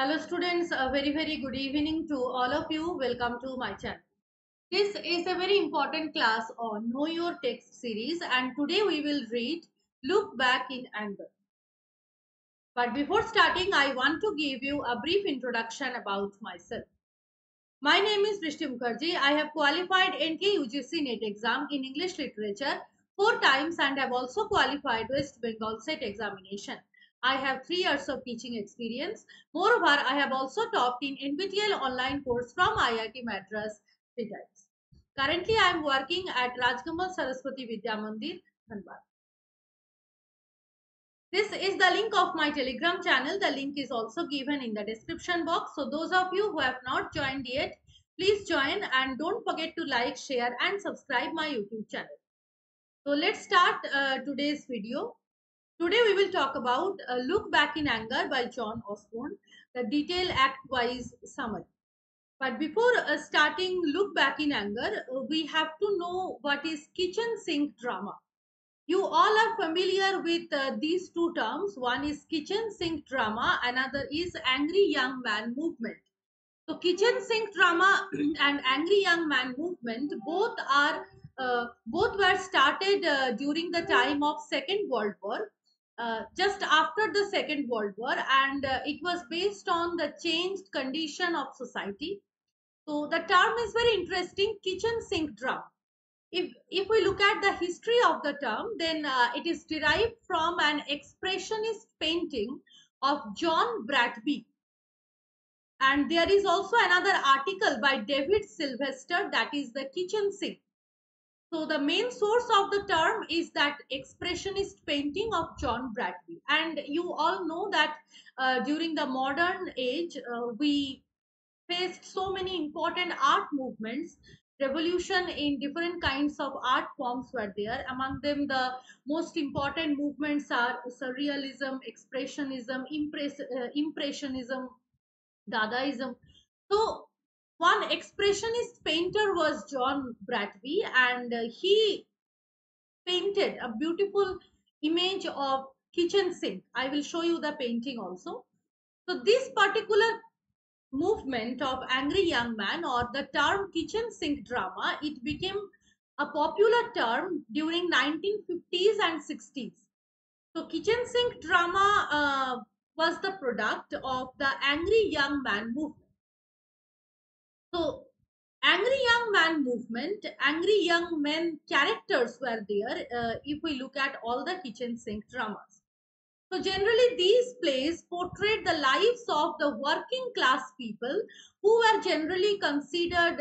Hello students, a very good evening to all of you. Welcome to my channel. This is a very important class on Know Your Text series and today we will read Look Back in Anger. But before starting, I want to give you a brief introduction about myself. My name is Prishti Mukherjee. I have qualified NK UGC NET exam in English literature 4 times and have also qualified West Bengal SET examination. I have 3 years of teaching experience. Moreover, I have also taught in NPTEL online course from IIT Madras 3 times. Currently, I am working at Rajkamal Saraswati Vidya Mandir, Dhanbad. This is the link of my Telegram channel. The link is also given in the description box. So those of you who have not joined yet, please join and don't forget to like, share and subscribe my YouTube channel. So let's start today's video. Today we will talk about Look Back in Anger by John Osborne, the detailed act-wise summary. But before starting Look Back in Anger, we have to know what is kitchen sink drama. You all are familiar with these two terms. One is kitchen sink drama, another is angry young man movement. So kitchen sink drama and angry young man movement both were started during the time of Second World War, just after the Second World War, and it was based on the changed condition of society. So the term is very interesting, kitchen sink drama. If we look at the history of the term, then it is derived from an expressionist painting of John Bradby, and there is also another article by David Sylvester, that is the kitchen sink. So the main source of the term is that expressionist painting of John Bradby, and you all know that during the modern age we faced so many important art movements. Revolution in different kinds of art forms were there. Among them, the most important movements are surrealism, expressionism, impressionism, dadaism. So one expressionist painter was John Bradby, and he painted a beautiful image of kitchen sink. I will show you the painting also. So this particular movement of angry young man, or the term kitchen sink drama, it became a popular term during 1950s and 60s. So kitchen sink drama was the product of the angry young man movement. So angry young man movement, angry young men characters were there if we look at all the kitchen sink dramas. So generally these plays portrayed the lives of the working class people who were generally considered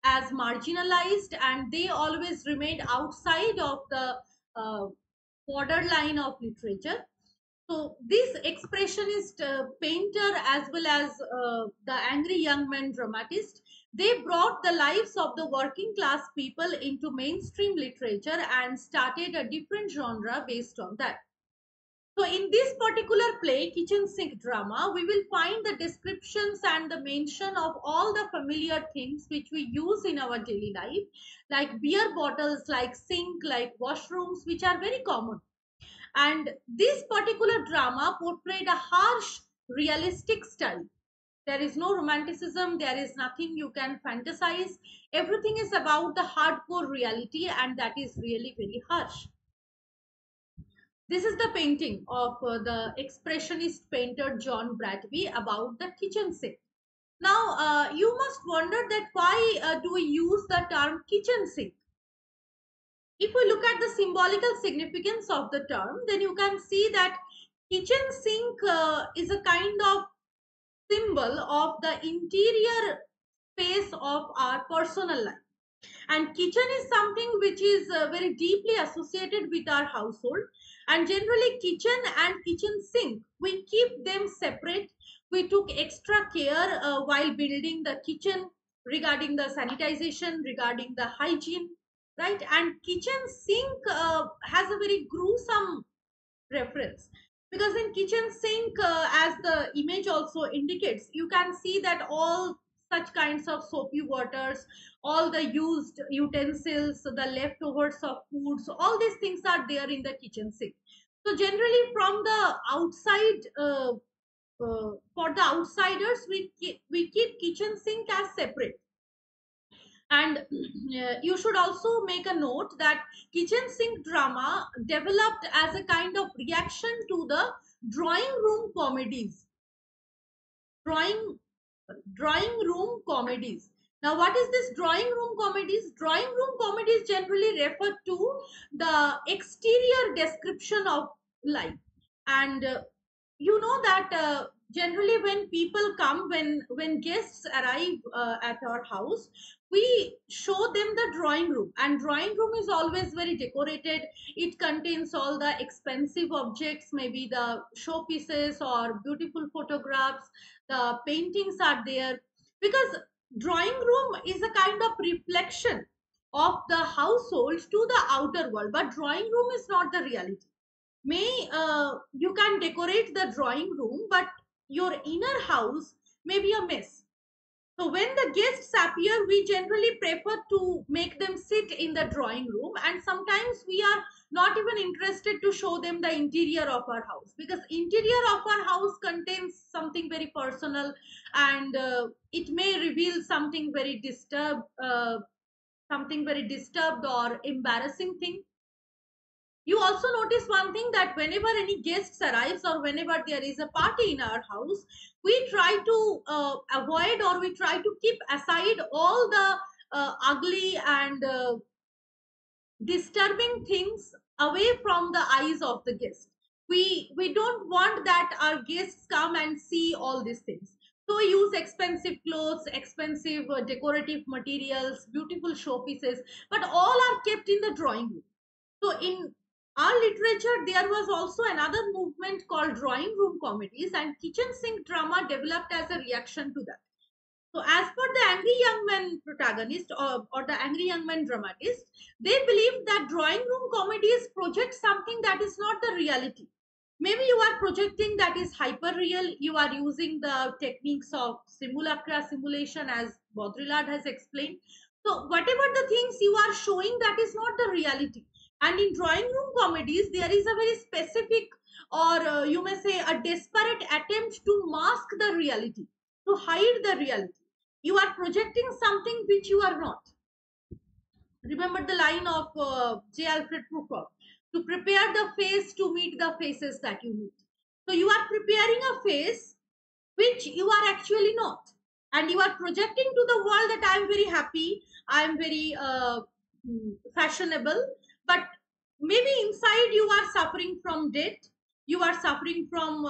as marginalized, and they always remained outside of the uh, borderline of literature. So this expressionist painter, as well as the angry young man dramatist, they brought the lives of the working class people into mainstream literature and started a different genre based on that. So in this particular play, Kitchen Sink Drama, we will find the descriptions and the mention of all the familiar things which we use in our daily life, like beer bottles, like sink, like washrooms, which are very common. And this particular drama portrayed a harsh, realistic style. There is no romanticism, there is nothing you can fantasize. Everything is about the hardcore reality, and that is really very harsh. This is the painting of the expressionist painter John Bradby about the kitchen sink. Now, you must wonder that why do we use the term kitchen sink? If we look at the symbolical significance of the term, then you can see that kitchen sink is a kind of symbol of the interior space of our personal life. And kitchen is something which is very deeply associated with our household, and generally kitchen and kitchen sink, we keep them separate. We took extra care while building the kitchen, regarding the sanitization, regarding the hygiene, right? And kitchen sink has a very gruesome reference, because in kitchen sink, as the image also indicates, you can see that all such kinds of soapy waters, all the used utensils, the leftovers of foods, all these things are there in the kitchen sink. So generally from the outside for the outsiders, we keep kitchen sink as separate. And you should also make a note that kitchen sink drama developed as a kind of reaction to the drawing room comedies. Drawing drawing room comedies. Now, what is this drawing room comedies? Drawing room comedies generally refer to the exterior description of life. And you know that generally when people come, when guests arrive at our house, we show them the drawing room, and drawing room is always very decorated. It contains all the expensive objects, maybe the showpieces or beautiful photographs, the paintings are there, because drawing room is a kind of reflection of the household to the outer world, but drawing room is not the reality. May you can decorate the drawing room, but your inner house may be a mess. So when the guests appear, we generally prefer to make them sit in the drawing room, and sometimes we are not even interested to show them the interior of our house, because interior of our house contains something very personal, and it may reveal something very disturbed or embarrassing thing. You also notice one thing, that whenever any guests arrives or whenever there is a party in our house, we try to avoid, or we try to keep aside all the ugly and disturbing things away from the eyes of the guest. We don't want that our guests come and see all these things. So we use expensive clothes, expensive decorative materials, beautiful showpieces, but all are kept in the drawing room. So in our literature, there was also another movement called drawing room comedies, and kitchen sink drama developed as a reaction to that. So, as per the Angry Young Men protagonist, or the Angry Young Men dramatist, they believe that drawing room comedies project something that is not the reality. Maybe you are projecting that is hyper real. You are using the techniques of simulacra simulation, as Baudrillard has explained. So, whatever the things you are showing, that is not the reality. And in drawing room comedies, there is a very specific, or you may say, a desperate attempt to mask the reality, to hide the reality. You are projecting something which you are not. Remember the line of J. Alfred Prufrock, to prepare the face to meet the faces that you meet. So you are preparing a face which you are actually not. And you are projecting to the world that I am very happy, I am very fashionable, but maybe inside you are suffering from debt, you are suffering from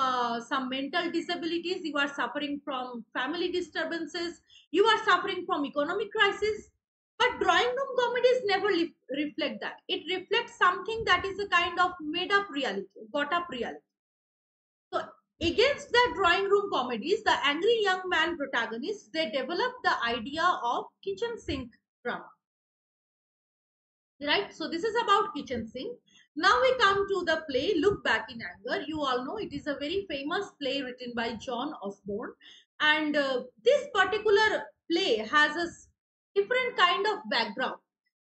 some mental disabilities, you are suffering from family disturbances, you are suffering from economic crisis. But drawing room comedies never reflect that. It reflects something that is a kind of made up reality, got up reality. So against the drawing room comedies, the Angry Young Man protagonists, they developed the idea of kitchen sink drama. Right? So this is about kitchen sink. Now we come to the play Look Back in Anger. You all know it is a very famous play written by John Osborne, and this particular play has a different kind of background.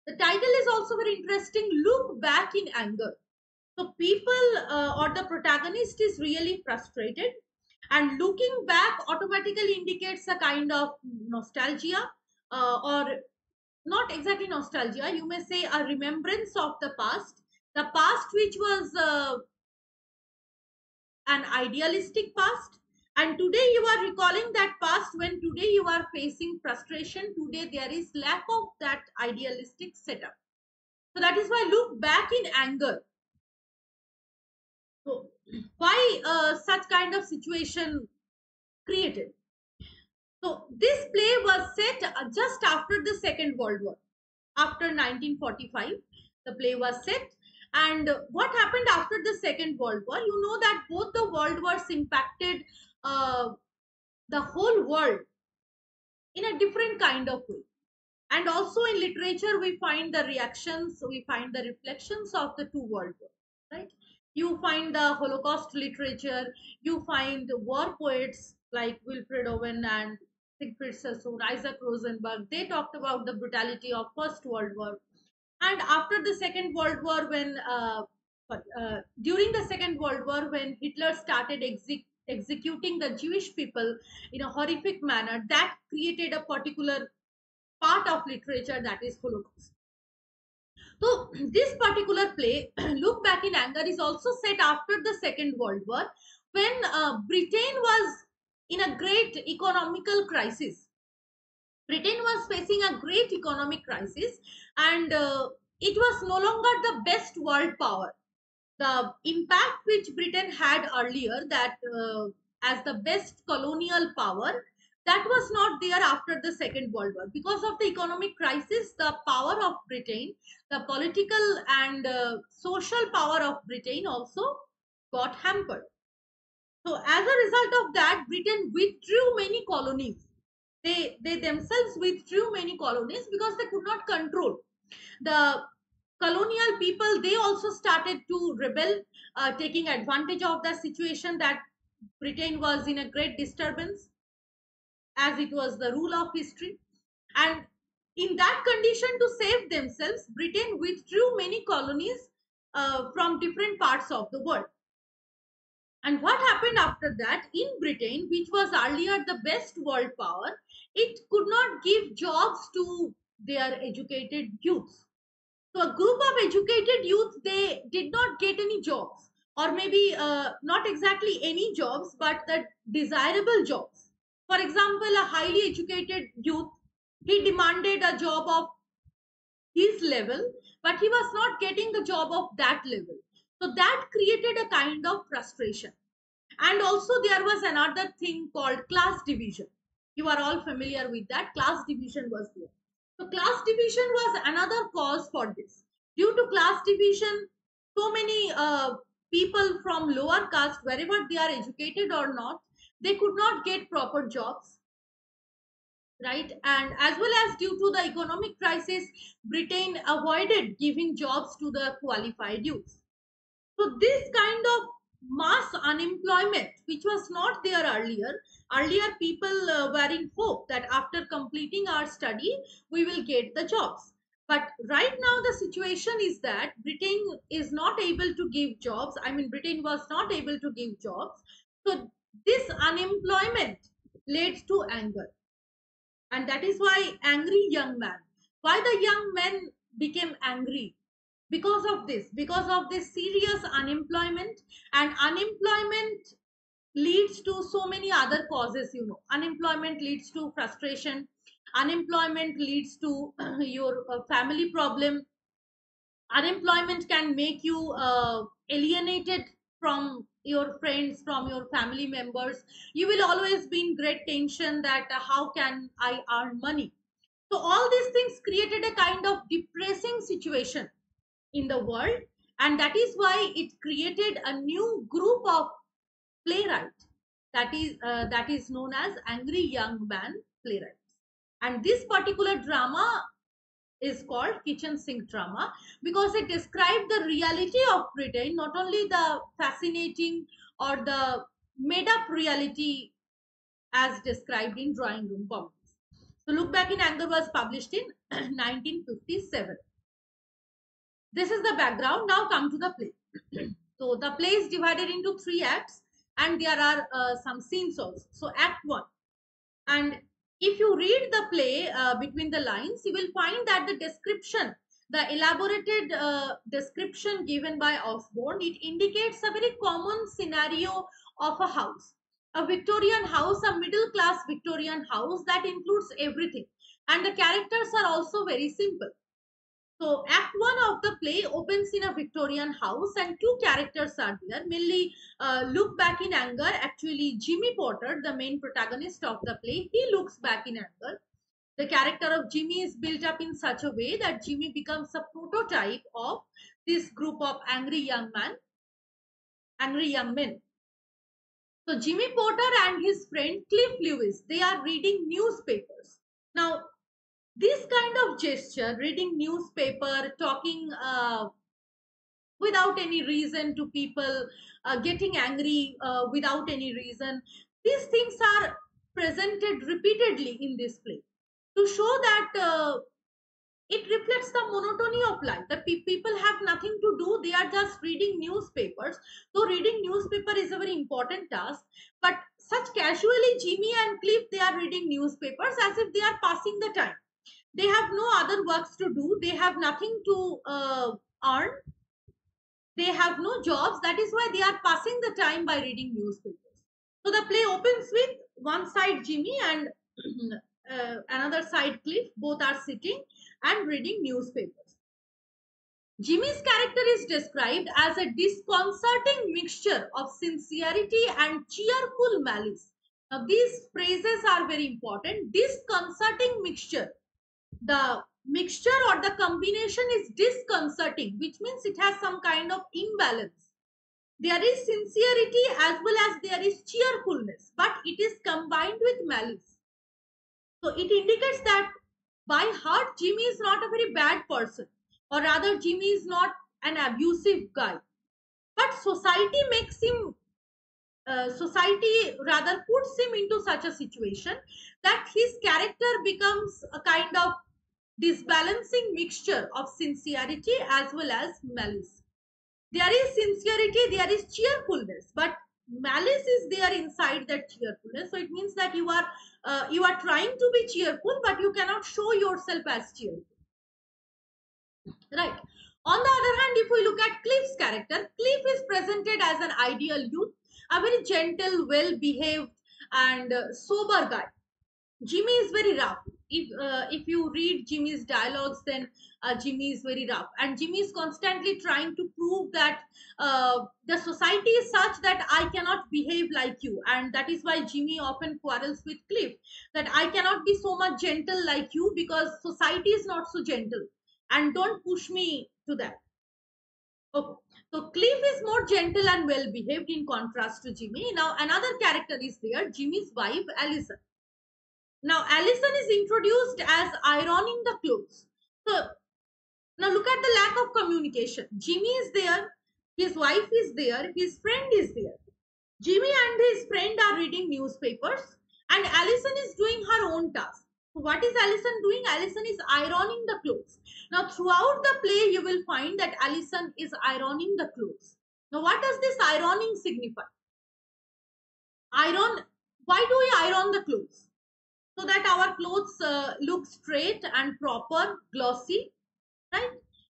The title is also very interesting. Look Back in Anger. So people, or the protagonist, is really frustrated, and looking back automatically indicates a kind of nostalgia, or not exactly nostalgia, you may say a remembrance of the past which was an idealistic past, and today you are recalling that past, when today you are facing frustration, today there is lack of that idealistic setup. So that is why look back in anger. So why such kind of situation created? So this play was set just after the Second World War. After 1945, the play was set. And what happened after the Second World War? You know that both the world wars impacted uh, the whole world in a different kind of way. And also in literature, we find the reactions, we find the reflections of the two world wars, right? You find the Holocaust literature, you find war poets like Wilfred Owen and Siegfried Sassoon, Isaac Rosenberg. They talked about the brutality of First World War. And after the Second World War, when during the Second World War, when Hitler started executing the Jewish people in a horrific manner, that created a particular part of literature, that is Holocaust. So this particular play, Look Back in Anger, is also set after the Second World War, when Britain was in a great economical crisis. Britain was facing a great economic crisis, and it was no longer the best world power. The impact which Britain had earlier, that as the best colonial power, that was not there after the Second World War. Because of the economic crisis, the power of Britain, the political and social power of Britain also got hampered. So as a result of that, Britain withdrew many colonies. They themselves withdrew many colonies because they could not control the colonial people. They also started to rebel, taking advantage of the situation that Britain was in a great disturbance, as it was the rule of history. And in that condition, to save themselves, Britain withdrew many colonies from different parts of the world. And what happened after that in Britain, which was earlier the best world power, it could not give jobs to their educated youths. So a group of educated youth, they did not get any jobs, or maybe not exactly any jobs, but the desirable jobs. For example, a highly educated youth, he demanded a job of his level, but he was not getting the job of that level. So that created a kind of frustration. And also there was another thing called class division. You are all familiar with that. Class division was there. So class division was another cause for this. Due to class division, so many people from lower caste, wherever they are educated or not, they could not get proper jobs, right? And as well as due to the economic crisis, Britain avoided giving jobs to the qualified youth. So this kind of mass unemployment, which was not there earlier, people were in hope that after completing our study, we will get the jobs. But right now the situation is that Britain is not able to give jobs. I mean, Britain was not able to give jobs. So this unemployment led to anger. And that is why angry young man. Why the young men became angry? Because of this serious unemployment. And unemployment leads to so many other causes. Unemployment leads to frustration, unemployment leads to your family problem, unemployment can make you alienated from your friends, from your family members. You will always be in great tension that how can I earn money. So all these things created a kind of depressing situation in the world, and that is why it created a new group of playwright, that is known as angry young man playwrights. And this particular drama is called kitchen sink drama, because it described the reality of Britain, not only the fascinating or the made up reality as described in drawing room comedies. So Look Back in Anger was published in 1957. This is the background. Now come to the play. So the play is divided into three acts, and there are some scenes also. So Act 1. And if you read the play between the lines, you will find that the elaborated description given by Osborne, it indicates a very common scenario of a house. A Victorian house, a middle class Victorian house that includes everything. And the characters are also very simple. So Act 1 of the play opens in a Victorian house, and two characters are there. Mainly Look Back in Anger. Actually, Jimmy Potter, the main protagonist of the play, he looks back in anger. The character of Jimmy is built up in such a way that Jimmy becomes a prototype of this group of angry young men. So Jimmy Potter and his friend Cliff Lewis, they are reading newspapers. Now, this kind of gesture, reading newspaper, talking without any reason to people, getting angry without any reason, these things are presented repeatedly in this play to show that it reflects the monotony of life. The people have nothing to do, they are just reading newspapers. So reading newspaper is a very important task, but such casually Jimmy and Cliff, they are reading newspapers as if they are passing the time. They have no other works to do, they have nothing to earn, they have no jobs, that is why they are passing the time by reading newspapers. So the play opens with one side Jimmy and another side Cliff, both are sitting and reading newspapers. Jimmy's character is described as a disconcerting mixture of sincerity and cheerful malice. Now, these phrases are very important. Disconcerting mixture. The mixture or the combination is disconcerting, which means it has some kind of imbalance. There is sincerity as well as there is cheerfulness, but it is combined with malice. So it indicates that by heart, Jimmy is not a very bad person, or rather, Jimmy is not an abusive guy. But society rather puts him into such a situation that his character becomes a kind of disbalancing mixture of sincerity as well as malice. There is sincerity, there is cheerfulness, but malice is there inside that cheerfulness. So it means that you are trying to be cheerful, but you cannot show yourself as cheerful, right? On the other hand, if we look at Cliff's character, Cliff is presented as an ideal youth, a very gentle, well behaved and sober guy. Jimmy is very rough. If you read Jimmy's dialogues, then Jimmy is very rough, and Jimmy is constantly trying to prove that the society is such that I cannot behave like you, and that is why Jimmy often quarrels with Cliff. That I cannot be so much gentle like you because society is not so gentle, and don't push me to that. Okay. So Cliff is more gentle and well behaved in contrast to Jimmy. Now another character is there, Jimmy's wife, Allison. Now, Allison is introduced as ironing the clothes. So, now look at the lack of communication. Jimmy is there, his wife is there, his friend is there. Jimmy and his friend are reading newspapers, and Allison is doing her own task. So what is Allison doing? Allison is ironing the clothes. Now, throughout the play, you will find that Allison is ironing the clothes. Now, what does this ironing signify? Iron. Why do we iron the clothes? So that our clothes look straight and proper, glossy, right?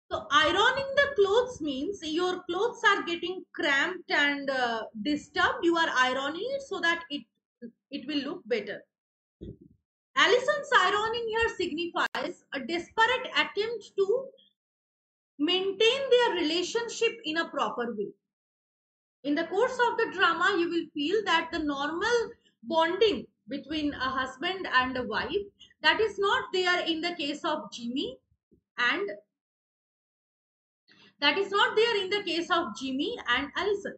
So ironing the clothes means your clothes are getting cramped and disturbed. You are ironing it so that it will look better. Allison's ironing here signifies a desperate attempt to maintain their relationship in a proper way. In the course of the drama, you will feel that the normal bonding between a husband and a wife, that is not there in the case of Jimmy, and that is not there in the case of Jimmy and Allison.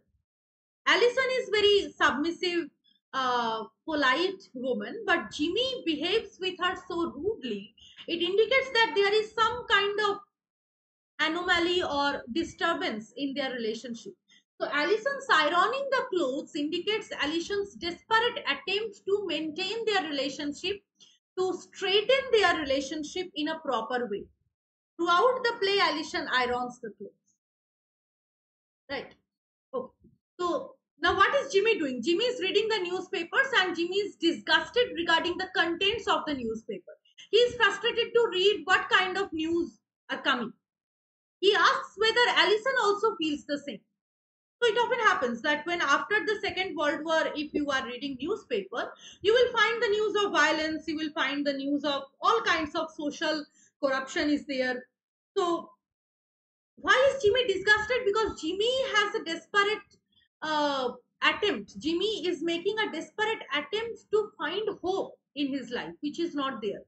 Allison is very submissive, polite woman, but Jimmy behaves with her so rudely. It indicates that there is some kind of anomaly or disturbance in their relationship. So Allison's ironing the clothes indicates Allison's desperate attempt to maintain their relationship, to straighten their relationship in a proper way. Throughout the play, Allison irons the clothes. Right. Okay. So now what is Jimmy doing? Jimmy is reading the newspapers and Jimmy is disgusted regarding the contents of the newspaper. He is frustrated to read what kind of news are coming. He asks whether Allison also feels the same. So it often happens that when after the Second World War, if you are reading newspaper, you will find the news of violence, you will find the news of all kinds of social corruption is there. So why is Jimmy disgusted? Because Jimmy has a desperate attempt. Jimmy is making a desperate attempt to find hope in his life, which is not there.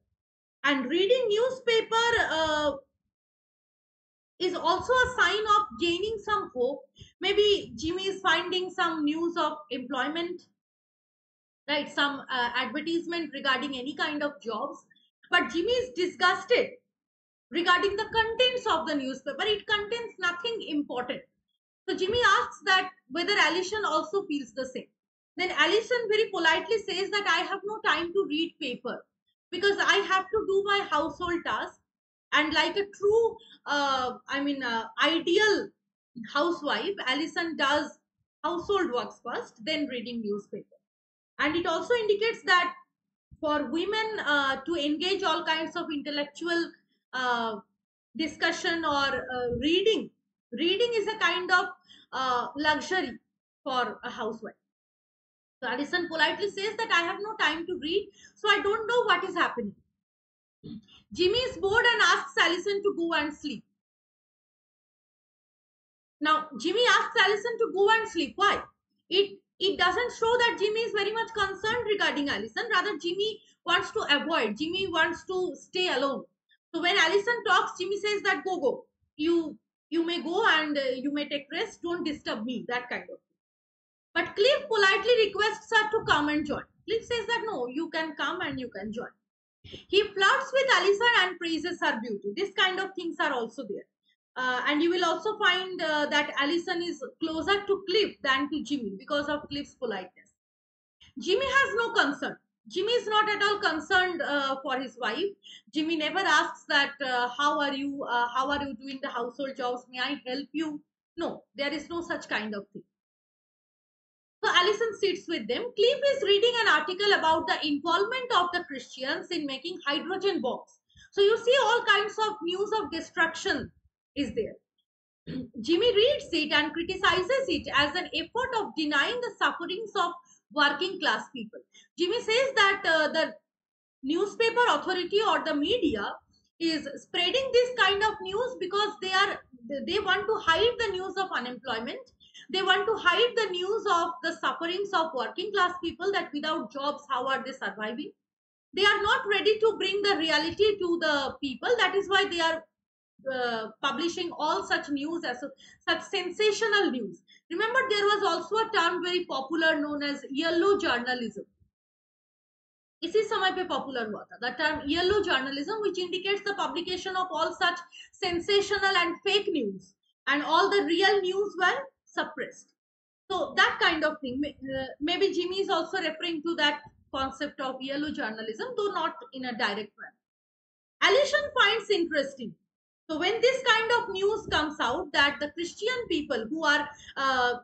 And reading newspaper is also a sign of gaining some hope. Maybe Jimmy is finding some news of employment, right? Some advertisement regarding any kind of jobs. But Jimmy is disgusted regarding the contents of the newspaper. It contains nothing important. So Jimmy asks that whether Allison also feels the same. Then Allison very politely says that I have no time to read paper because I have to do my household tasks And like a true, ideal housewife, Allison does household works first, then reading newspaper. And it also indicates that for women to engage all kinds of intellectual uh, discussion or reading is a kind of luxury for a housewife. So Addison politely says that I have no time to read, so I don't know what is happening. Jimmy is bored and asks Allison to go and sleep. Now, Jimmy asks Allison to go and sleep. Why? It doesn't show that Jimmy is very much concerned regarding Allison. Rather, Jimmy wants to avoid. Jimmy wants to stay alone. So when Allison talks, Jimmy says that go. You may go and you may take rest. Don't disturb me. That kind of thing. But Cliff politely requests her to come and join. Cliff says that no, you can come and you can join. He flirts with Allison and praises her beauty. This kind of things are also there. And you will also find that Allison is closer to Cliff than to Jimmy because of Cliff's politeness. Jimmy has no concern. Jimmy is not at all concerned for his wife. Jimmy never asks that how are you? How are you doing the household jobs? May I help you? No, there is no such kind of thing. So Allison sits with them. Cliff is reading an article about the involvement of the Christians in making hydrogen bombs. So you see all kinds of news of destruction is there. Jimmy reads it and criticizes it as an effort of denying the sufferings of working class people. Jimmy says that the newspaper authority or the media is spreading this kind of news because they want to hide the news of unemployment. They want to hide the news of the sufferings of working class people, that without jobs how are they surviving. They are not ready to bring the reality to the people. That is why they are publishing all such news as such sensational news. Remember, there was also a term very popular known as yellow journalism. इसी समय पे popular हुआ था, the term yellow journalism, which indicates the publication of all such sensational and fake news, and all the real news were suppressed. So that kind of thing, maybe Jimmy is also referring to that concept of yellow journalism, though not in a direct manner. Allison finds interesting. So when this kind of news comes out that the Christian people, who are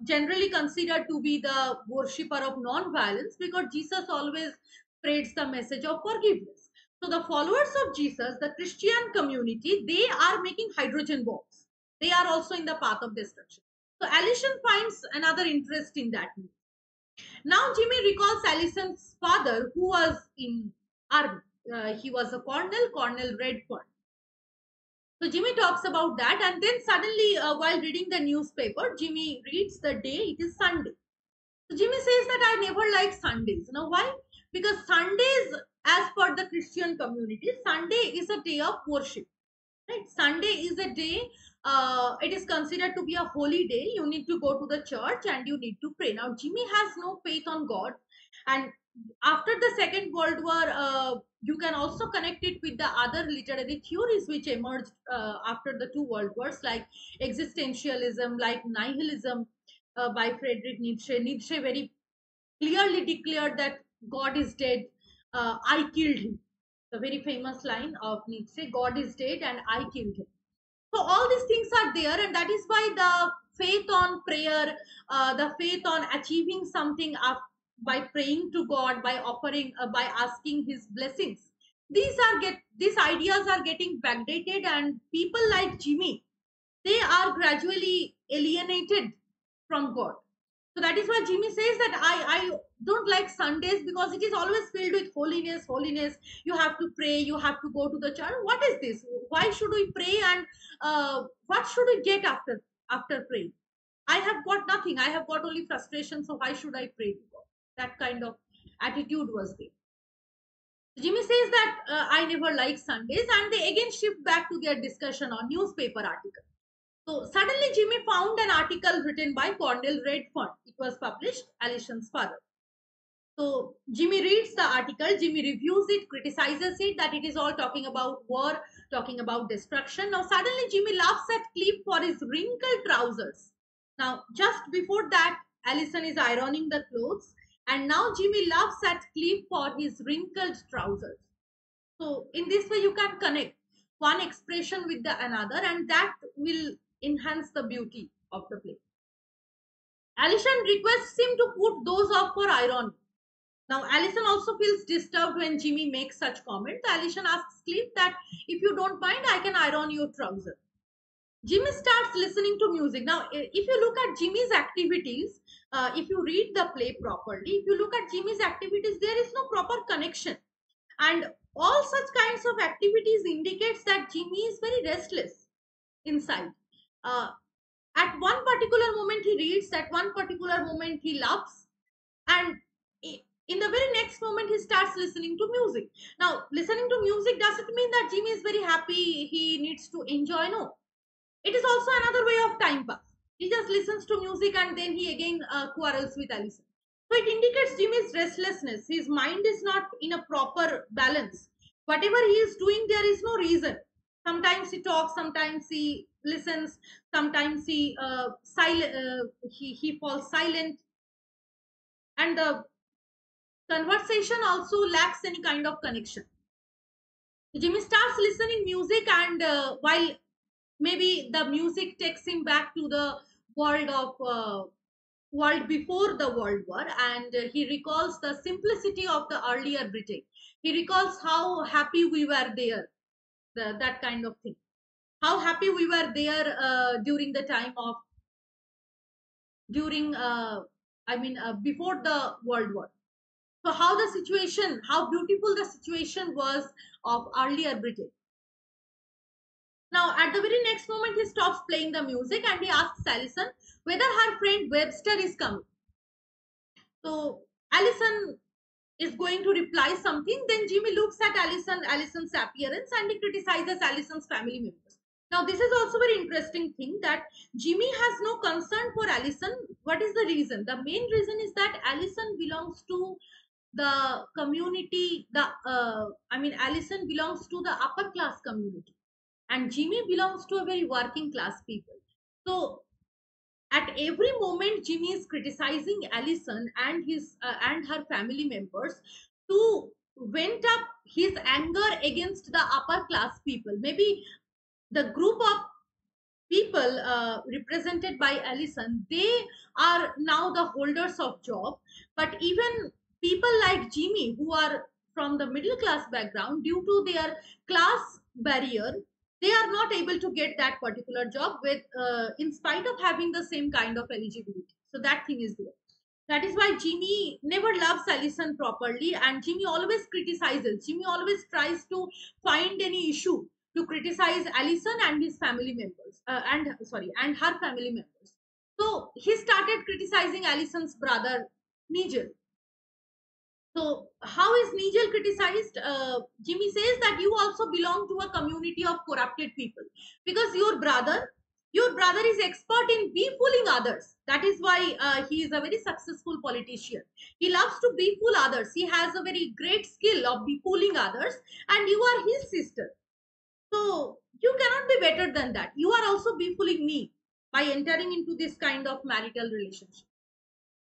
generally considered to be the worshipper of non-violence, because Jesus always spreads the message of forgiveness. So the followers of Jesus, the Christian community, they are making hydrogen bombs. They are also in the path of destruction. So Allison finds another interest in that news. Now Jimmy recalls Allison's father, who was in army. He was a Colonel Redfern. So Jimmy talks about that, and then suddenly, while reading the newspaper, Jimmy reads the day. It is Sunday. So Jimmy says that I never like Sundays. You know why? Because Sundays, as per the Christian community, Sunday is a day of worship. Right? Sunday is a day. It is considered to be a holy day. You need to go to the church and you need to pray. Now Jimmy has no faith on God, and after the Second World War, you can also connect it with the other literary theories which emerged after the two world wars, like existentialism, like nihilism, by Friedrich Nietzsche. Nietzsche very clearly declared that God is dead, I killed him. The very famous line of Nietzsche, God is dead and I killed him. So all these things are there, and that is why the faith on prayer, the faith on achieving something up by praying to God, by offering, by asking His blessings, these ideas are getting backdated, and people like Jimmy, they are gradually alienated from God. So that is why Jimmy says that I don't like Sundays, because it is always filled with holiness, holiness. You have to pray, you have to go to the church. What is this? Why should we pray, and what should we get after praying? I have got nothing. I have got only frustration. So why should I pray to God? That kind of attitude was there. Jimmy says that I never like Sundays, and they again shift back to their discussion on newspaper article. So suddenly Jimmy found an article written by Cornell Redfern. It was published, Allison's father. So Jimmy reads the article, Jimmy reviews it, criticizes it, that it is all talking about war, talking about destruction. Now suddenly Jimmy laughs at Cliff for his wrinkled trousers. Now just before that, Allison is ironing the clothes, and now Jimmy laughs at Cliff for his wrinkled trousers. So in this way you can connect. one expression with the another, and that will enhance the beauty of the play. Allison requests him to put those off for irony. Now, Allison also feels disturbed when Jimmy makes such comments. Allison asks Cliff that if you don't mind, I can iron your trouser. Jimmy starts listening to music. Now, if you look at Jimmy's activities, if you read the play properly, if you look at Jimmy's activities, there is no proper connection. And all such kinds of activities indicates that Jimmy is very restless inside. Uh, at one particular moment he reads, at one particular moment he laughs, and in the very next moment he starts listening to music. Now, listening to music doesn't mean that Jimmy is very happy, he needs to enjoy. No, it is also another way of time pass. He just listens to music and then he again quarrels with Allison. So it indicates Jimmy's restlessness. His mind is not in a proper balance. Whatever he is doing, there is no reason. Sometimes he talks, sometimes he listens, sometimes he falls silent, and the conversation also lacks any kind of connection. Jimmy starts listening music, and while maybe the music takes him back to the world of world before the World War, and he recalls the simplicity of the earlier Britain. He recalls how happy we were there, that kind of thing. How happy we were there during the time of during before the World War. So how the situation, how beautiful the situation was of earlier Britain. Now, at the very next moment, he stops playing the music and he asks Allison whether her friend Webster is coming. So, Allison is going to reply something. Then Jimmy looks at Allison's appearance, and he criticizes Allison's family members. Now, this is also very interesting thing that Jimmy has no concern for Allison. What is the reason? The main reason is that Allison belongs to the community. Allison belongs to the upper class community, and Jimmy belongs to a very working class people. So at every moment, Jimmy is criticizing Allison and his and her family members to vent up his anger against the upper class people. Maybe the group of people represented by Allison, they are now the holders of job, but even people like Jimmy who are from the middle class background, due to their class barrier, they are not able to get that particular job with in spite of having the same kind of eligibility. So that thing is there. That is why Jimmy never loves Allison properly, and Jimmy always criticizes. Jimmy always tries to find any issue to criticize Allison and his family members, and her family members. So he started criticizing Allison's brother Nigel. So how is Nigel criticized? Jimmy says that you also belong to a community of corrupted people, because your brother is expert in befooling others. That is why he is a very successful politician. He loves to befool others. He has a very great skill of befooling others, and you are his sister. So you cannot be better than that. You are also befooling me by entering into this kind of marital relationship.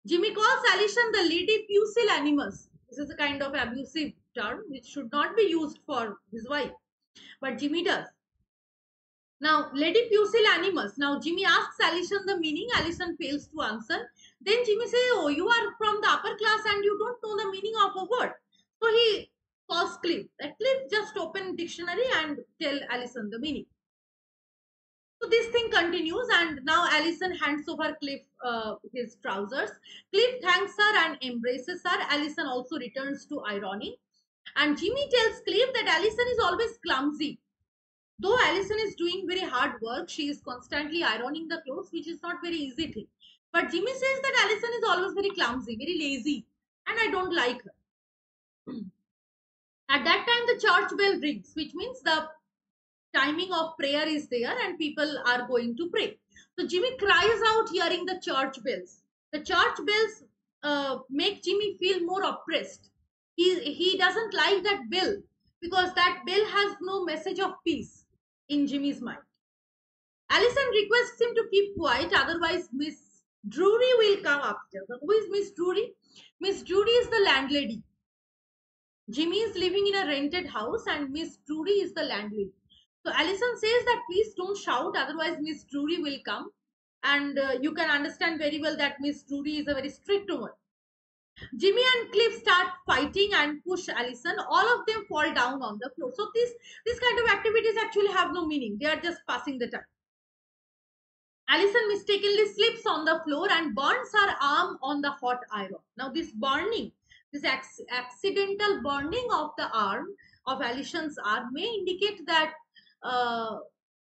Jimmy calls Allison the lady pusillanimous. This is a kind of abusive term which should not be used for his wife, but Jimmy does. Now, lady pusillanimous. Now, Jimmy asks Allison the meaning. Allison fails to answer. Then Jimmy says, "Oh, you are from the upper class and you don't know the meaning of a word." So he calls Cliff. Cliff, just open dictionary and tell Allison the meaning. So this thing continues, and now Allison hands over Cliff his trousers. Cliff thanks her and embraces her. Allison also returns to irony. And Jimmy tells Cliff that Allison is always clumsy. Though Allison is doing very hard work, she is constantly ironing the clothes, which is not very easy thing. But Jimmy says that Allison is always very clumsy, very lazy, and I don't like her. At that time, the church bell rings, which means the timing of prayer is there and people are going to pray. So Jimmy cries out hearing the church bells. The church bells make Jimmy feel more oppressed. He doesn't like that bell because that bell has no message of peace in Jimmy's mind. Allison requests him to keep quiet, otherwise Miss Drury will come after. Who is Miss Drury? Miss Drury is the landlady. Jimmy is living in a rented house and Miss Drury is the landlady. So Allison says that please don't shout, otherwise Miss Drury will come. And you can understand very well that Miss Drury is a very strict woman. Jimmy and Cliff start fighting and push Allison. All of them fall down on the floor. So this kind of activities actually have no meaning. They are just passing the time. Allison mistakenly slips on the floor and burns her arm on the hot iron. Now, this burning, this accidental burning of the arm of Allison's arm may indicate that uh,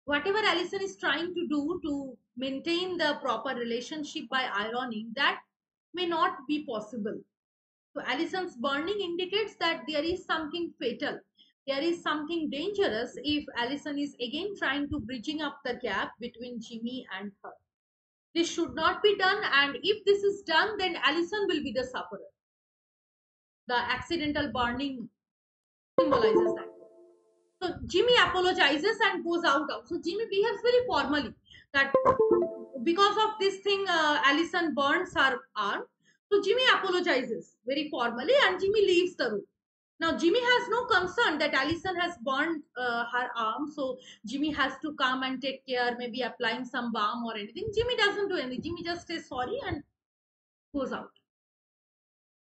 whatever Allison is trying to do to maintain the proper relationship by ironing, that may not be possible. So Allison's burning indicates that there is something fatal. There is something dangerous if Allison is again trying to bridging up the gap between Jimmy and her. This should not be done, and if this is done, then Allison will be the sufferer. The accidental burning symbolizes that. So Jimmy apologizes and goes out. So Jimmy behaves very formally that because of this thing, Allison burns her arm. So Jimmy apologizes very formally and Jimmy leaves the room. Now Jimmy has no concern that Allison has burned her arm, so Jimmy has to come and take care, maybe applying some balm or anything. Jimmy doesn't do anything. Jimmy just says sorry and goes out.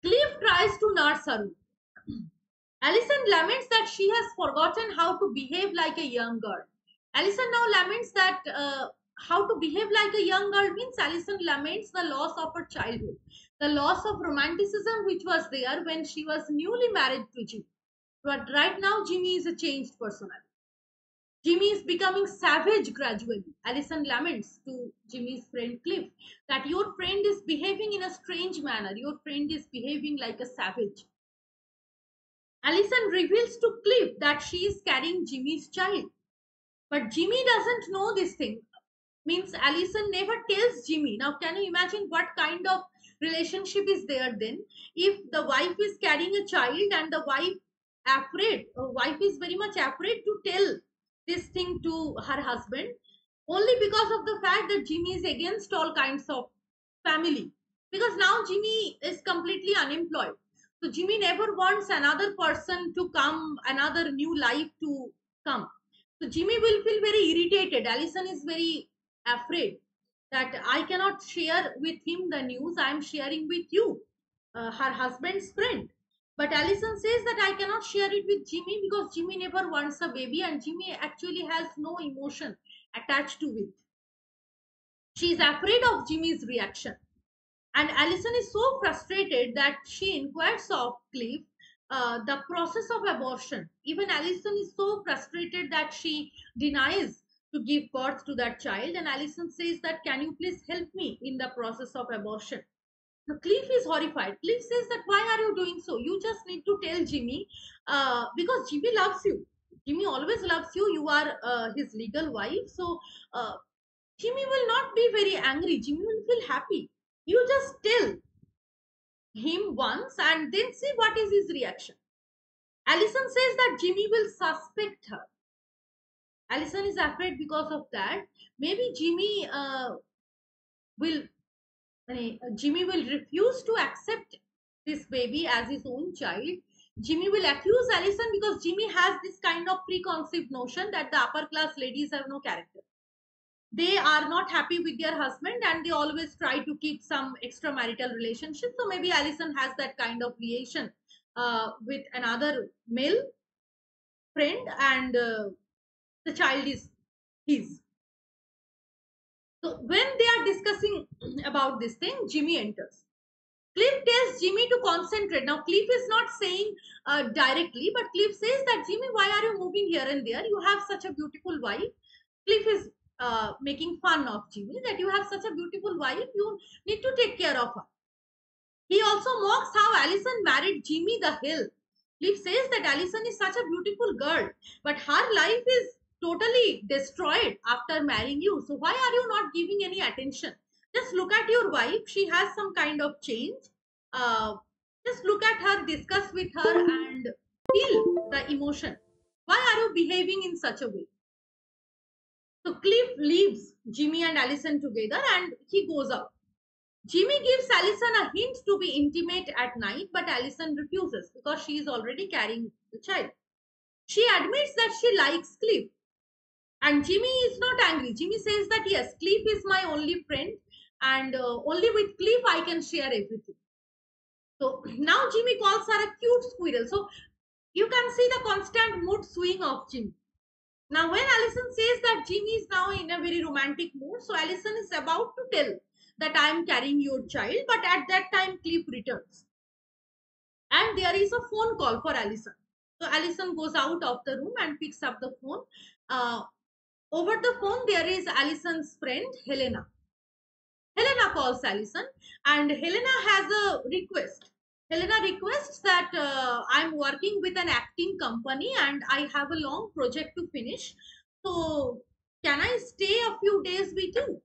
Cliff tries to nurse her. Allison laments that she has forgotten how to behave like a young girl. Allison now laments that how to behave like a young girl means Allison laments the loss of her childhood, the loss of romanticism which was there when she was newly married to Jimmy. But right now, Jimmy is a changed personality. Jimmy is becoming savage gradually. Allison laments to Jimmy's friend Cliff that your friend is behaving in a strange manner. Your friend is behaving like a savage. Allison reveals to Cliff that she is carrying Jimmy's child. But Jimmy doesn't know this thing. Means Allison never tells Jimmy. Now, can you imagine what kind of relationship is there then? If the wife is carrying a child and the wife is very much afraid to tell this thing to her husband, only because of the fact that Jimmy is against all kinds of family. Because now Jimmy is completely unemployed. So Jimmy never wants another person to come, another new life to come. So Jimmy will feel very irritated. Allison is very afraid that I cannot share with him the news. I am sharing with you, her husband's friend. But Allison says that I cannot share it with Jimmy because Jimmy never wants a baby and Jimmy actually has no emotion attached to it. She is afraid of Jimmy's reaction. And Allison is so frustrated that she inquires of Cliff the process of abortion. Even Allison is so frustrated that she denies to give birth to that child. And Allison says that, can you please help me in the process of abortion? Now, Cliff is horrified. Cliff says that, why are you doing so? You just need to tell Jimmy because Jimmy loves you. Jimmy always loves you. You are his legal wife. So Jimmy will not be very angry. Jimmy will feel happy. You just tell him once and then see what is his reaction. Allison says that Jimmy will suspect her. Allison is afraid because of that. Maybe will Jimmy will refuse to accept this baby as his own child. Jimmy will accuse Allison because Jimmy has this kind of preconceived notion that the upper class ladies have no character. They are not happy with their husband and they always try to keep some extramarital relationship. So maybe Allison has that kind of liaison with another male friend and the child is his. So when they are discussing about this thing, Jimmy enters. Cliff tells Jimmy to concentrate. Now, Cliff is not saying directly, but Cliff says that, Jimmy, why are you moving here and there? You have such a beautiful wife. Cliff is making fun of Jimmy that you have such a beautiful wife. You need to take care of her. He also mocks how Allison married Jimmy the Hill. Cliff says that Allison is such a beautiful girl, but her life is totally destroyed after marrying you. So why are you not giving any attention? Just look at your wife. She has some kind of change. Uh, just look at her, discuss with her, and feel the emotion. Why are you behaving in such a way? So Cliff leaves Jimmy and Allison together and he goes out. Jimmy gives Allison a hint to be intimate at night, but Allison refuses because she is already carrying the child. She admits that she likes Cliff. And Jimmy is not angry. Jimmy says that yes, Cliff is my only friend, and only with Cliff I can share everything. So now Jimmy calls her a cute squirrel. So you can see the constant mood swing of Jimmy. Now, when Allison says that Jimmy is now in a very romantic mood, so Allison is about to tell that I am carrying your child, but at that time, Cliff returns. And there is a phone call for Allison. So Allison goes out of the room and picks up the phone. Uh, Over the phone, there is Allison's friend, Helena. Helena calls Allison, and Helena has a request. Helena requests that I'm working with an acting company and I have a long project to finish. So, can I stay a few days with you?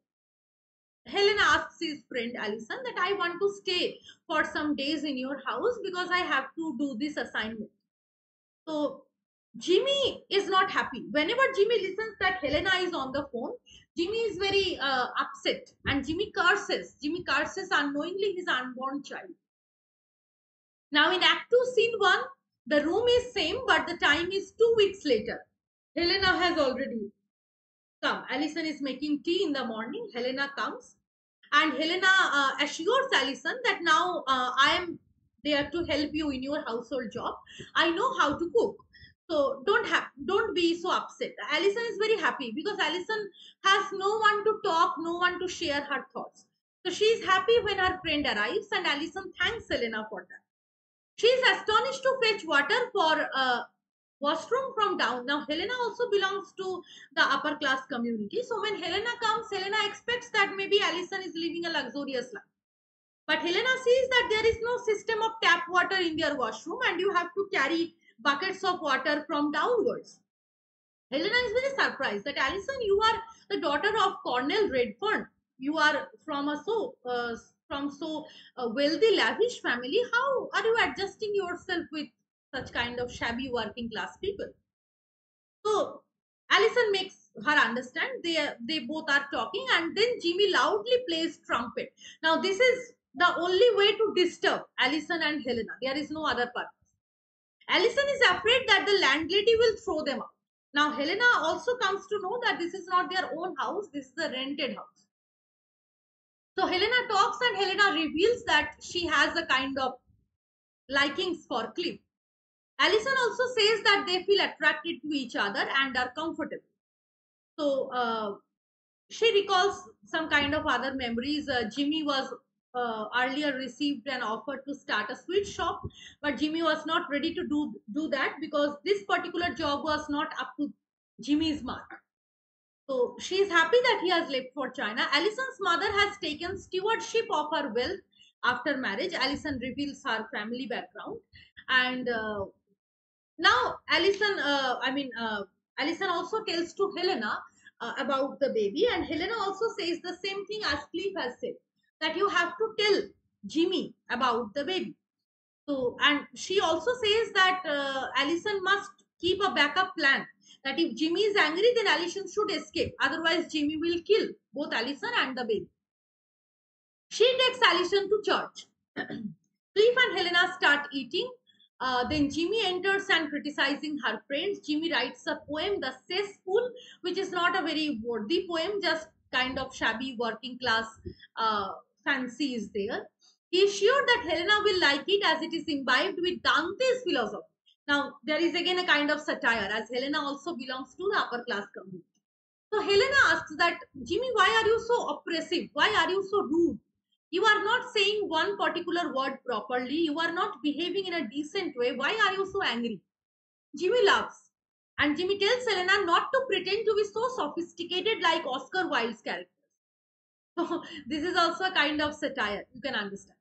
Helena asks his friend Allison that I want to stay for some days in your house because I have to do this assignment. So Jimmy is not happy. Whenever Jimmy listens that Helena is on the phone, Jimmy is very upset and Jimmy curses. Jimmy curses unknowingly his unborn child. Now in Act 2, Scene 1, the room is same but the time is 2 weeks later. Helena has already come. Allison is making tea in the morning. Helena comes and Helena assures Allison that now I am there to help you in your household job. I know how to cook. So don't be so upset. Allison is very happy because Allison has no one to talk, no one to share her thoughts. So she is happy when her friend arrives and Allison thanks Helena for that. She is astonished to fetch water for washroom from down. Now, Helena also belongs to the upper class community. So, when Helena comes, Helena expects that maybe Allison is living a luxurious life. But Helena sees that there is no system of tap water in their washroom and you have to carry buckets of water from downwards. Helena is very surprised that Allison, you are the daughter of Cornell Redfern. You are from a so wealthy, lavish family. How are you adjusting yourself with such kind of shabby working class people? So Allison makes her understand. They both are talking, and then Jimmy loudly plays trumpet. Now this is the only way to disturb Allison and Helena. There is no other purpose. Allison is afraid that the landlady will throw them out. Now, Helena also comes to know that this is not their own house, this is a rented house. So, Helena talks and Helena reveals that she has a kind of likings for Cliff. Allison also says that they feel attracted to each other and are comfortable. So, she recalls some kind of other memories. Jimmy was earlier received an offer to start a sweet shop, but Jimmy was not ready to do that because this particular job was not up to Jimmy's mark. So she is happy that he has left for China. Allison's mother has taken stewardship of her wealth after marriage. Allison reveals her family background, and now Allison also tells to Helena about the baby, and Helena also says the same thing as Cliff has said, that you have to tell Jimmy about the baby. So, and she also says that Allison must keep a backup plan, that if Jimmy is angry, then Allison should escape, otherwise Jimmy will kill both Allison and the baby. She takes Allison to church. Cliff and Helena start eating. Then Jimmy enters and criticizing her friends. Jimmy writes a poem, The Cesspool, which is not a very worthy poem, just kind of shabby working class uh, fancy is there. He is sure that Helena will like it as it is imbibed with Dante's philosophy. Now, there is again a kind of satire as Helena also belongs to the upper class community. So Helena asks that, Jimmy, why are you so oppressive? Why are you so rude? You are not saying one particular word properly. You are not behaving in a decent way. Why are you so angry? Jimmy laughs. And Jimmy tells Helena not to pretend to be so sophisticated like Oscar Wilde's characters. So this is also a kind of satire. You can understand.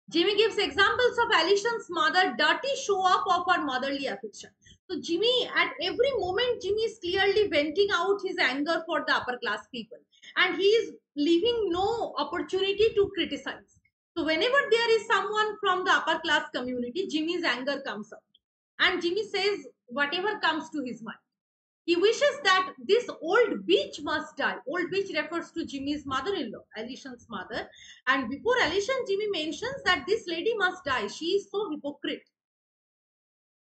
Jimmy gives examples of Allison's mother dirty show off of her motherly affection. So Jimmy, at every moment, Jimmy is clearly venting out his anger for the upper class people, and he is leaving no opportunity to criticize. So whenever there is someone from the upper class community, Jimmy's anger comes out, and Jimmy says whatever comes to his mind. He wishes that this old bitch must die. Old bitch refers to Jimmy's mother-in-law, Allison's mother. And before Allison, Jimmy mentions that this lady must die. She is so hypocrite.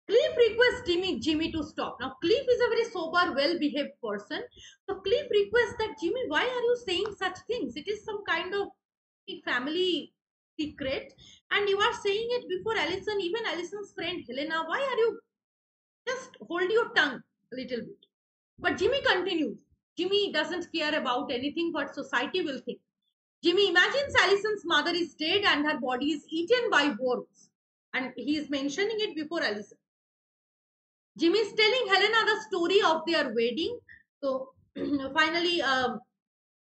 Cliff requests Jimmy to stop. Now, Cliff is a very sober, well-behaved person. So, Cliff requests that Jimmy, why are you saying such things? It is some kind of family secret, and you are saying it before Allison, even Allison's friend Helena. Why are you just hold your tongue a little bit? But Jimmy continues. Jimmy doesn't care about anything what society will think. Jimmy imagines Allison's mother is dead and her body is eaten by worms, and he is mentioning it before Allison. Jimmy is telling Helena the story of their wedding. So finally,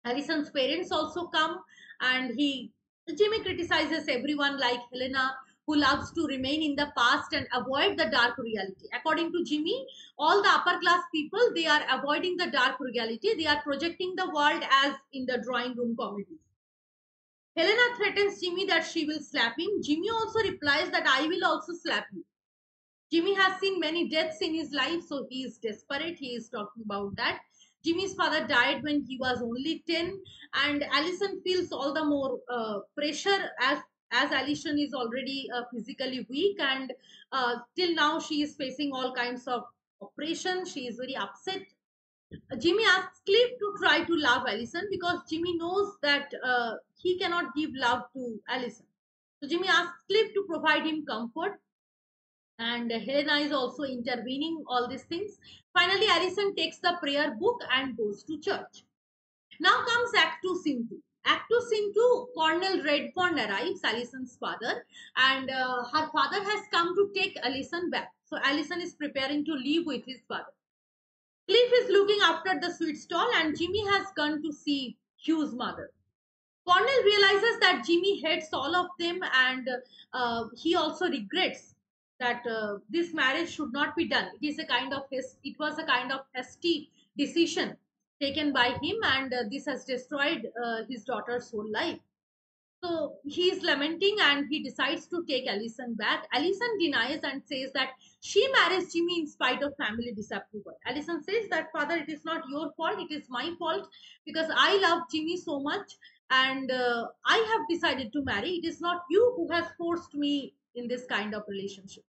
Allison's parents also come, and Jimmy criticizes everyone like Helena, who loves to remain in the past and avoid the dark reality. According to Jimmy, all the upper class people, they are avoiding the dark reality. They are projecting the world as in the drawing room comedies. Helena threatens Jimmy that she will slap him. Jimmy also replies that I will also slap you. Jimmy has seen many deaths in his life, so he is desperate. He is talking about that. Jimmy's father died when he was only 10, and Allison feels all the more pressure as Allison is already physically weak, and till now she is facing all kinds of oppression. She is very upset. Jimmy asks Cliff to try to love Allison because Jimmy knows that he cannot give love to Allison. So Jimmy asks Cliff to provide him comfort, and Helena is also intervening all these things. Finally, Allison takes the prayer book and goes to church. Now comes Act 2, Scene 2. Act 2, Scene 2, Cornel Redfern arrives, Allison's father, and her father has come to take Allison back. So Allison is preparing to leave with his father. Cliff is looking after the sweet stall, and Jimmy has gone to see Hugh's mother. Cornell realizes that Jimmy hates all of them, and he also regrets that this marriage should not be done. It was a kind of hasty decision taken by him, and this has destroyed his daughter's whole life. So he is lamenting, and he decides to take Allison back. Allison denies and says that she marries Jimmy in spite of family disapproval. Allison says that, Father, it is not your fault, it is my fault because I love Jimmy so much, and I have decided to marry. It is not you who has forced me in this kind of relationship.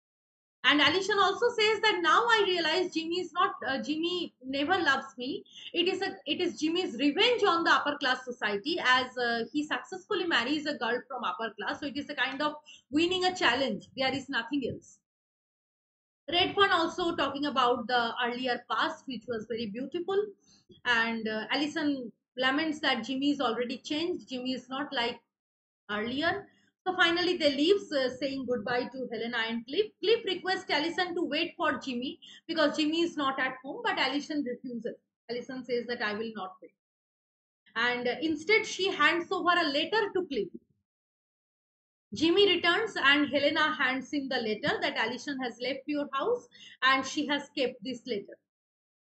And Alishan also says that now I realize Jimmy never loves me. It is Jimmy's revenge on the upper class society as he successfully marries a girl from upper class. So it is a kind of winning a challenge. There is nothing else. Redfern also talking about the earlier past, which was very beautiful. And Allison laments that Jimmy is already changed. Jimmy is not like earlier. So finally, they leave, saying goodbye to Helena and Cliff. Cliff requests Allison to wait for Jimmy because Jimmy is not at home, but Allison refuses. Allison says that I will not wait. And instead, she hands over a letter to Cliff. Jimmy returns and Helena hands him the letter that Allison has left your house and she has kept this letter.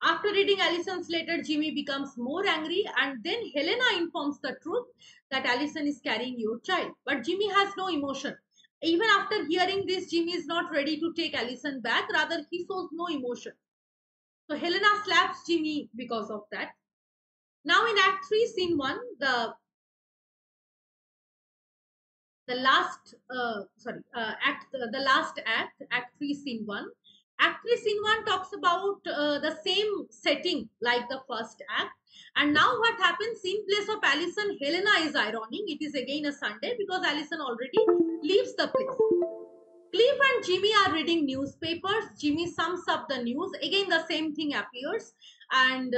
After reading Allison's letter, Jimmy becomes more angry, and then Helena informs the truth that Allison is carrying your child. But Jimmy has no emotion. Even after hearing this, Jimmy is not ready to take Allison back, rather, he shows no emotion. So Helena slaps Jimmy because of that. Now, in Act 3, Scene 1, the last the last act 3 scene 1. Act 3 scene 1 talks about the same setting like the first act, and now what happens in place of Allison, Helena is ironing. It is again a Sunday because Allison already leaves the place. Cliff and Jimmy are reading newspapers. Jimmy sums up the news. Again, the same thing appears, and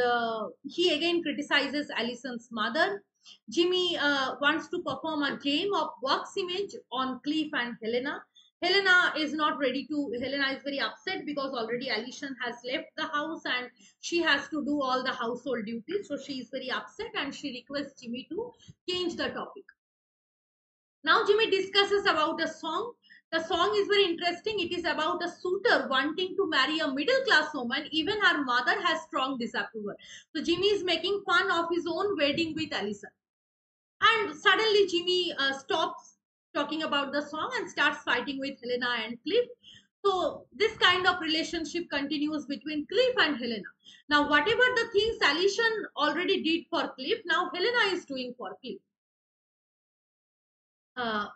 he again criticizes Allison's mother. Jimmy wants to perform a game of wax image on Cliff and Helena. Helena is not ready to. Helena is very upset because already Allison has left the house and she has to do all the household duties. So she is very upset and she requests Jimmy to change the topic. Now Jimmy discusses about a song. The song is very interesting. It is about a suitor wanting to marry a middle class woman. Even her mother has strong disapproval. So Jimmy is making fun of his own wedding with Allison. And suddenly Jimmy stops talking about the song and starts fighting with Helena and Cliff. So this kind of relationship continues between Cliff and Helena. Now whatever the things Allison already did for Cliff, now Helena is doing for Cliff. Uh,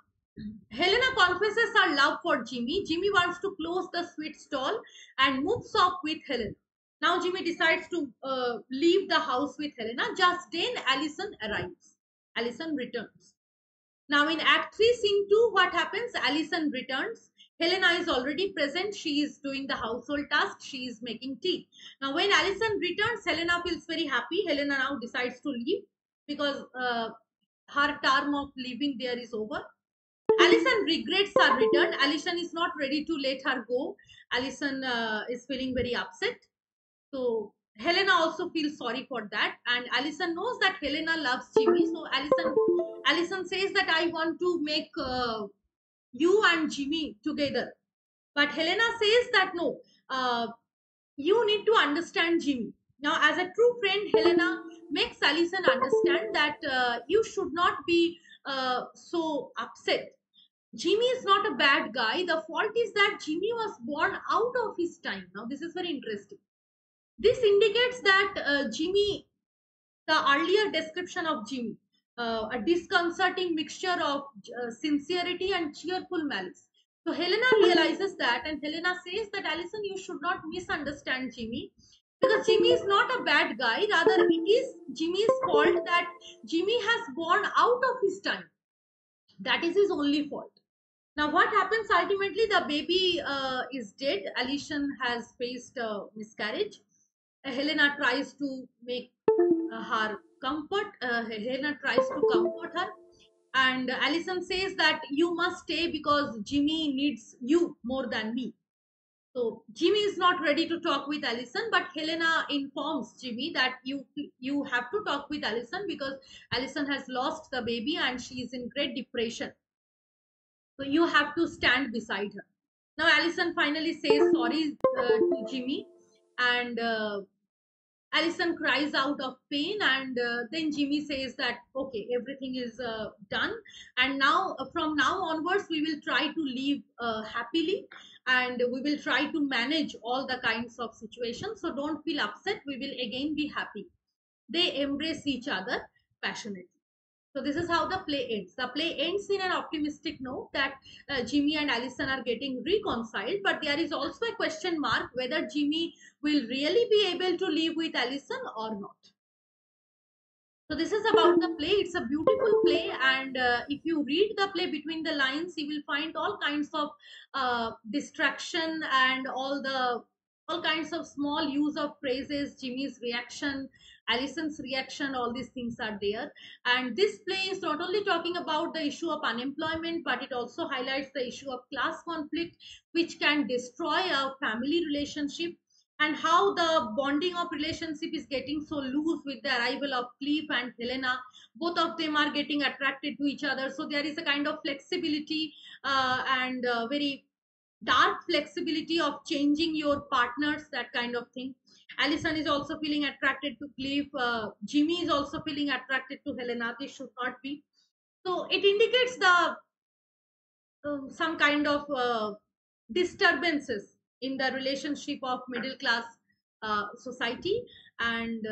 Helena confesses her love for Jimmy. Jimmy wants to close the sweet stall and moves off with Helena. Now Jimmy decides to leave the house with Helena. Just then Allison arrives. Allison returns. Now in Act 3, Scene 2, what happens? Allison returns. Helena is already present. She is doing the household task. She is making tea. Now when Allison returns, Helena feels very happy. Helena now decides to leave because her term of living there is over. Allison regrets her return. Allison is not ready to let her go. Allison is feeling very upset. So Helena also feels sorry for that, and Allison knows that Helena loves Jimmy. So Allison says that I want to make you and Jimmy together. But Helena says that no, you need to understand Jimmy. Now, as a true friend, Helena makes Allison understand that you should not be so upset. Jimmy is not a bad guy. The fault is that Jimmy was born out of his time. Now, this is very interesting. This indicates that Jimmy, the earlier description of Jimmy, a disconcerting mixture of sincerity and cheerful malice. So Helena realizes that, and Helena says that Allison, you should not misunderstand Jimmy, because Jimmy is not a bad guy. Rather, it is Jimmy's fault that Jimmy has born out of his time. That is his only fault. Now, what happens ultimately? The baby is dead. Allison has faced miscarriage. Helena tries to make her comfort. Helena tries to comfort her, and Allison says that you must stay because Jimmy needs you more than me. So Jimmy is not ready to talk with Allison, but Helena informs Jimmy that you have to talk with Allison because Allison has lost the baby and she is in great depression. So you have to stand beside her. Now Allison finally says sorry to Jimmy, and Allison cries out of pain, and then Jimmy says that okay, everything is done, and now from now onwards we will try to live happily, and we will try to manage all the kinds of situations. So don't feel upset. We will again be happy. They embrace each other passionately. So this is how the play ends. The play ends in an optimistic note that Jimmy and Allison are getting reconciled, but there is also a question mark whether Jimmy will really be able to live with Allison or not. So this is about the play. It's a beautiful play, and if you read the play between the lines, you will find all kinds of distraction and all kinds of small use of phrases. Jimmy's reaction, Allison's reaction, all these things are there. And this play is not only talking about the issue of unemployment, but it also highlights the issue of class conflict, which can destroy a family relationship, and how the bonding of relationship is getting so loose with the arrival of Cliff and Helena. Both of them are getting attracted to each other, so there is a kind of flexibility and very dark flexibility of changing your partners, that kind of thing. Allison is also feeling attracted to Cliff. Jimmy is also feeling attracted to Helena. They should not be. So it indicates the some kind of disturbances in the relationship of middle class society, and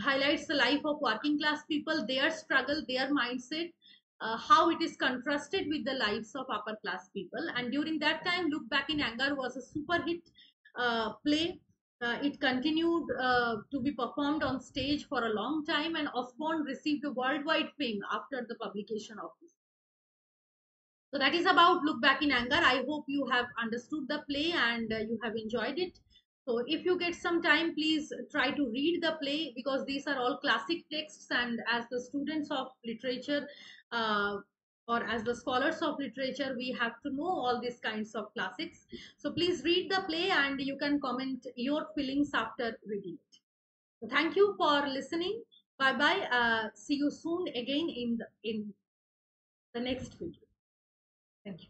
highlights the life of working class people, their struggle, their mindset, how it is contrasted with the lives of upper class people. And during that time, Look Back in Anger was a super hit play. It continued to be performed on stage for a long time, and Osborne received a worldwide fame after the publication of this. So that is about Look Back in Anger. I hope you have understood the play and you have enjoyed it. So if you get some time, please try to read the play, because these are all classic texts, and as the students of literature uh, or as the scholars of literature, we have to know all these kinds of classics. So please read the play and you can comment your feelings after reading it. So thank you for listening. Bye bye. See you soon again in the next video. Thank you.